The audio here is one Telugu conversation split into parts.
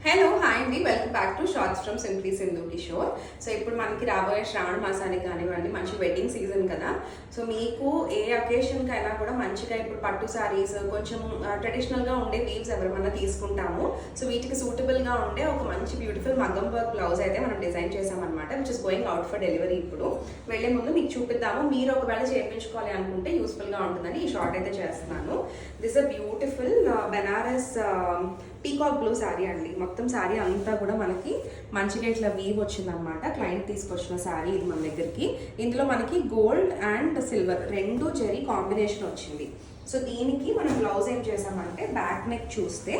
హలో హాయ్ అండి, welcome back to shorts from simply Sindhu Kishore. So ఇప్పుడు మనకి రాబోయే శ్రావణ మాసానికి కానివ్వండి, మంచి వెడ్డింగ్ సీజన్ కదా. సో మీకు ఏ అకేషన్కి అయినా కూడా మంచిగా ఇప్పుడు పట్టు శారీస్, కొంచెం ట్రెడిషనల్గా ఉండే వీవ్స్ ఎవరైనా తీసుకుంటాము. సో వీటికి సూటబుల్గా ఉండే ఒక మంచి బ్యూటిఫుల్ మగ్గం వర్క్ బ్లౌజ్ అయితే మనం డిజైన్ చేసామన్నమాట, which is going out for delivery. ఇప్పుడు వెళ్ళే ముందు మీకు చూపిద్దాము. మీరు ఒకవేళ చేయించుకోవాలి అనుకుంటే యూస్ఫుల్గా ఉంటుందని ఈ షార్ట్ అయితే చేస్తున్నాను. This a beautiful Banaras peacock blue sari అండి. మొత్తం శారీ అంతా కూడా మనకి మంచిగా ఇట్లా వీవ్ వచ్చిందనమాట. క్లయింట్ తీసుకొచ్చిన శారీ ఇది మన దగ్గరికి. ఇందులో మనకి గోల్డ్ అండ్ సిల్వర్ రెండు జరీ కాంబినేషన్ వచ్చింది. సో దీనికి మనం బ్లౌజ్ ఏం చేసామంటే బ్యాక్ నెక్ చూస్తే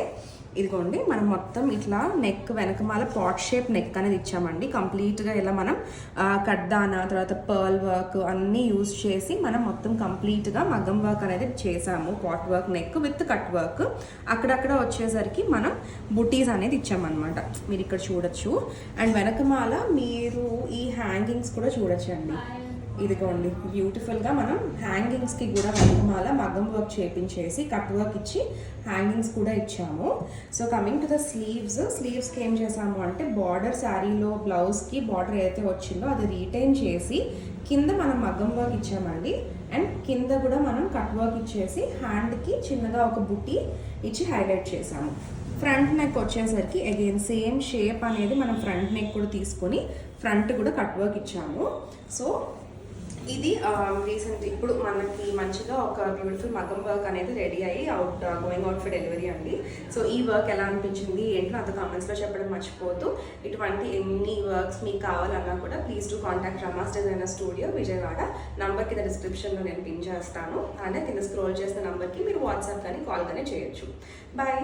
ఇదిగోండి, మనం మొత్తం ఇట్లా నెక్ వెనకమాల పాట్ షేప్ నెక్ అనేది ఇచ్చామండి. కంప్లీట్గా ఇలా మనం కడ్దానా, తర్వాత పర్ల్ వర్క్ అన్నీ యూజ్ చేసి మనం మొత్తం కంప్లీట్గా మగ్గం వర్క్ అనేది చేసాము. Pot work neck with cut work. అక్కడక్కడ వచ్చేసరికి మనం బుటీస్ అనేది ఇచ్చామన్నమాట. మీరు ఇక్కడ చూడొచ్చు. అండ్ వెనకమాల మీరు ఈ హ్యాంగింగ్స్ కూడా చూడొచ్చండి. ఇదిగోండి, బ్యూటిఫుల్గా మనం హ్యాంగింగ్స్కి కూడా వెనకమాల మగ్గం వర్క్ చేపించేసి కట్ వర్క్ ఇచ్చి హ్యాంగింగ్స్ కూడా ఇచ్చాము. సో కమింగ్ టు ద స్లీవ్స్కి ఏం చేసాము అంటే బార్డర్ శారీలో బ్లౌజ్కి బార్డర్ ఏదైతే వచ్చిందో అది రీటైన్ చేసి కింద మనం మగ్గం వర్క్ ఇచ్చామండి. అండ్ కింద కూడా మనం కట్ వర్క్ ఇచ్చేసి హ్యాండ్కి చిన్నగా ఒక బుట్టి ఇచ్చి హైలైట్ చేసాము. ఫ్రంట్ నెక్ వచ్చేసరికి అగైన్ సేమ్ షేప్ అనేది మనం ఫ్రంట్ నెక్ కూడా తీసుకొని ఫ్రంట్ కూడా కట్ వర్క్ ఇచ్చాము. సో ఇది రీసెంట్ ఇప్పుడు మనకి మంచిగా ఒక బ్యూటిఫుల్ మగ్గం వర్క్ అనేది రెడీ అయ్యి గోయింగ్ అవుట్ ఫర్ డెలివరీ అండి. సో ఈ వర్క్ ఎలా అనిపించింది ఏంటో అంత కామెంట్స్లో చెప్పడం మర్చిపోతూ, ఇటువంటి ఎన్ని వర్క్స్ మీకు కావాలన్నా కూడా please to contact Rama's designer studio Vijayawada. Number కింద డిస్క్రిప్షన్లో నేను పిన్ చేస్తాను. అలానే కింద స్క్రోల్ చేసిన నంబర్కి మీరు వాట్సాప్ కానీ కాల్ కానీ చేయొచ్చు. బాయ్.